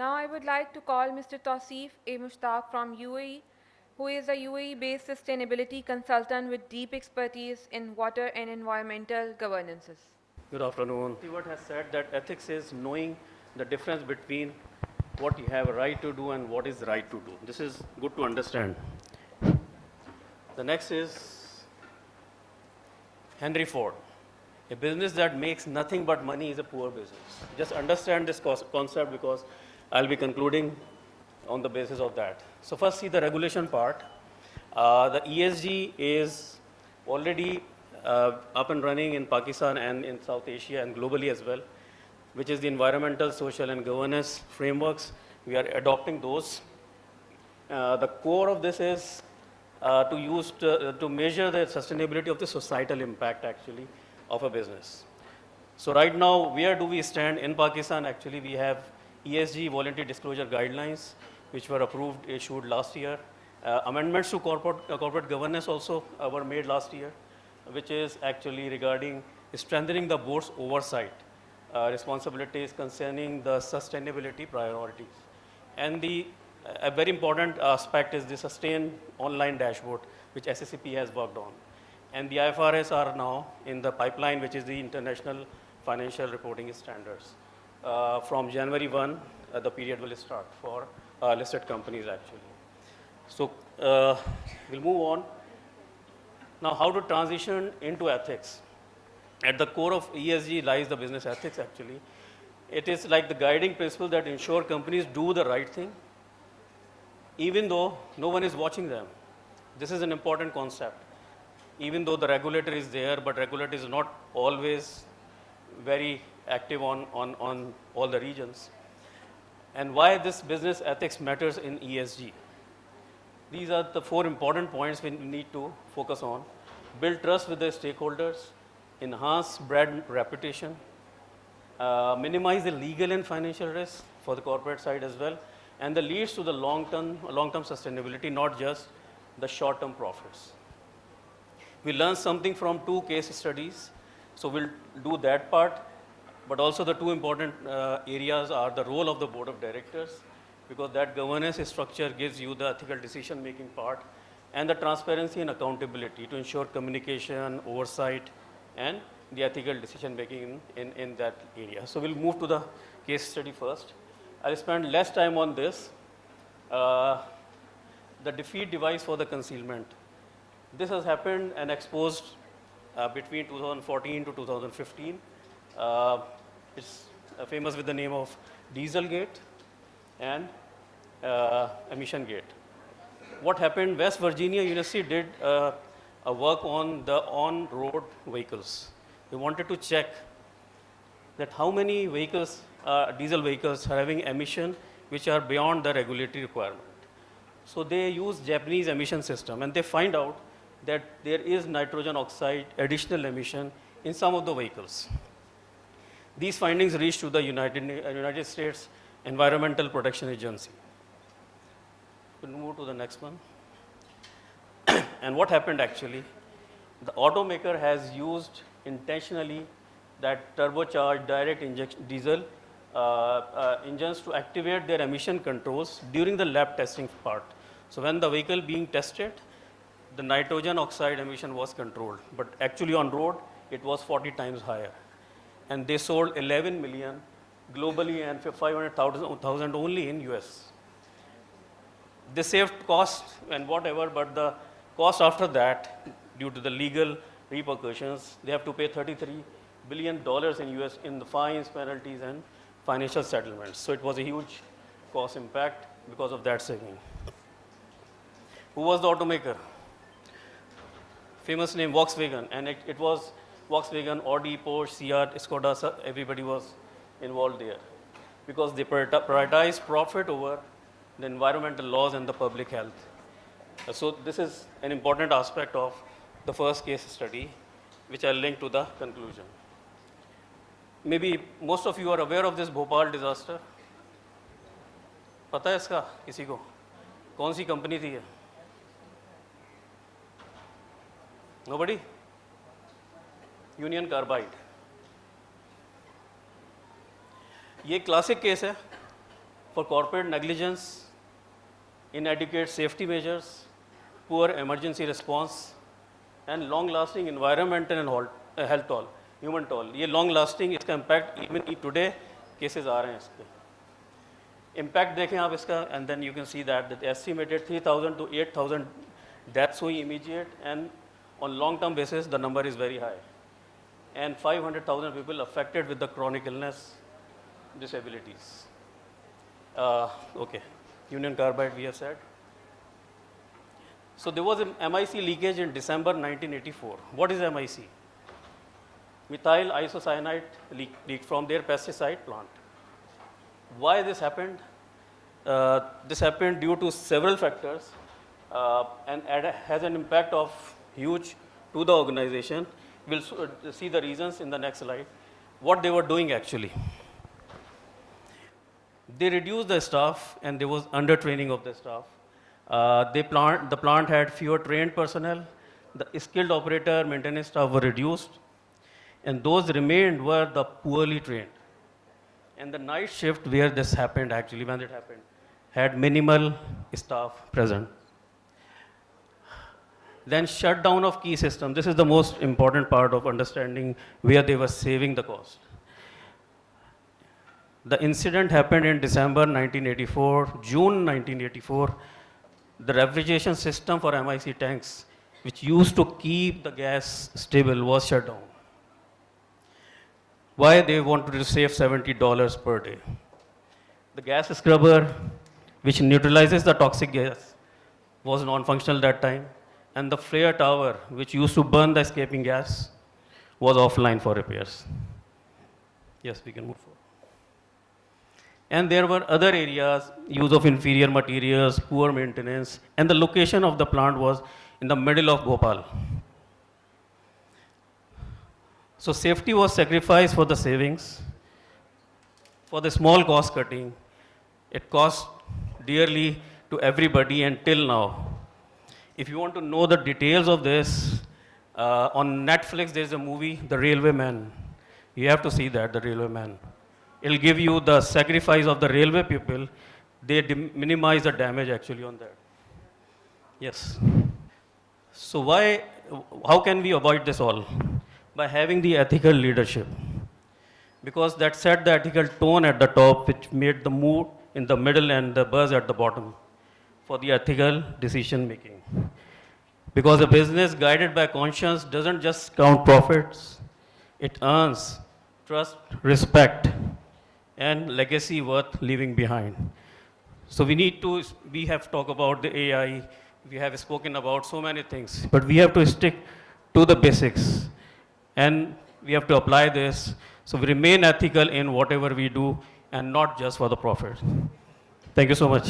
Now I would like to call Mr. Tauseef A. Mushtaq from UAE, who is a UAE-based sustainability consultant with deep expertise in water and environmental governances. Good afternoon. Stewart has said that ethics is knowing the difference between what you have a right to do and what is right to do. This is good to understand. The next is Henry Ford. A business that makes nothing but money is a poor business. Just understand this concept because I'll be concluding on the basis of that. So first see the regulation part. The ESG is already up and running in Pakistan and in South Asia and globally as well, which is the environmental, social and governance frameworks. We are adopting those. The core of this is to measure the sustainability of the societal impact actually of a business. So right now, where do we stand in Pakistan? Actually, we have ESG voluntary disclosure guidelines, which were approved, issued last year. Amendments to corporate governance also were made last year, which is actually regarding strengthening the board's oversight responsibilities concerning the sustainability priorities. And a very important aspect is the sustained online dashboard, which SSCP has worked on. And the IFRS are now in the pipeline, which is the International Financial Reporting Standards. From January 1, the period will start for listed companies actually. So we'll move on. Now, how to transition into ethics? At the core of ESG lies the business ethics actually. It is like the guiding principle that ensure companies do the right thing, even though no one is watching them. This is an important concept. Even though the regulator is there, but regulator is not always very active on all the regions. And why this business ethics matters in ESG? These are the 4 important points we need to focus on. Build trust with the stakeholders, enhance brand reputation, minimize the legal and financial risk for the corporate side as well, and that leads to the long-term sustainability, not just the short-term profits. We learned something from 2 case studies, so we'll do that part. But also the 2 important areas are the role of the board of directors, because that governance structure gives you the ethical decision-making part, and the transparency and accountability to ensure communication, oversight, and the ethical decision-making in that area. So we'll move to the case study first. I'll spend less time on this. The defeat device for the concealment. This has happened and exposed between 2014 to 2015. It's famous with the name of Dieselgate and Emission Gate. What happened? West Virginia University did a work on the on-road vehicles. They wanted to check that how many vehicles, diesel vehicles, are having emission which are beyond the regulatory requirement. So they use Japanese emission system, and they find out that there is nitrogen oxide additional emission in some of the vehicles. These findings reached to the United States Environmental Protection Agency. We'll move to the next one. And what happened actually? The automaker has used intentionally that turbocharged direct injection diesel engines to activate their emission controls during the lab testing part. So when the vehicle being tested, the nitrogen oxide emission was controlled, but actually on road, it was 40 times higher. And they sold 11 million globally and 500,000 only in US. They saved cost and whatever, but the cost after that, due to the legal repercussions, they have to pay $33 billion in US in the fines, penalties, and financial settlements. So it was a huge cost impact because of that saving. Who was the automaker? Famous name, Volkswagen, and it was Volkswagen, Audi, Porsche, Seat, Skoda, everybody was involved there because they prioritize profit over the environmental laws and the public health. So this is an important aspect of the first case study, which I'll link to the conclusion. Maybe most of you are aware of this Bhopal disaster. पता है इसका किसी को? कौन सी company थी ये? Nobody? Union Carbide. ये classic case है. for corporate negligence, inadequate safety measures, poor emergency response, and long-lasting environmental and health toll, human toll. ये long-lasting इसका impact even today cases आ रहे हैं इस पे. Impact देखें आप इसका, and then you can see that estimated 3,000 to 8,000 deaths हुई immediate, and on long-term basis the number is very high, and 500,000 people affected with the chronic illness, disabilities. Okay, Union Carbide we have said. So there was an MIC leakage in December 1984. What is MIC? Methyl isocyanate leaked from their pesticide plant. Why this happened? This happened due to several factors and has an impact of huge to the organization. We'll see the reasons in the next slide. What they were doing actually. They reduced the staff and there was undertraining of the staff. The plant had fewer trained personnel. The skilled operator, maintenance staff were reduced, and those remained were the poorly trained. And the night shift where this happened, actually, when it happened, had minimal staff present. Then shutdown of key system. This is the most important part of understanding where they were saving the cost. The incident happened in December 1984, June 1984. The refrigeration system for MIC tanks, which used to keep the gas stable, was shut down. Why? They wanted to save $70 per day. The gas scrubber, which neutralizes the toxic gas, was non-functional that time, and the flare tower, which used to burn the escaping gas, was offline for repairs. Yes, we can move forward. And there were other areas, use of inferior materials, poor maintenance, and the location of the plant was in the middle of Bhopal. So safety was sacrificed for the savings, for the small cost cutting. It cost dearly to everybody until now. If you want to know the details of this, on Netflix there's a movie, The Railway Man. You have to see that, The Railway Man. It'll give you the sacrifice of the railway people. They minimize the damage actually on that. Yes. So how can we avoid this all? By having the ethical leadership. Because that set the ethical tone at the top, which made the mood in the middle and the buzz at the bottom for the ethical decision making. Because a business guided by conscience doesn't just count profits, it earns trust, respect, and legacy worth leaving behind. So we have talked about the AI, we have spoken about so many things, but we have to stick to the basics and we have to apply this so we remain ethical in whatever we do and not just for the profit. Thank you so much.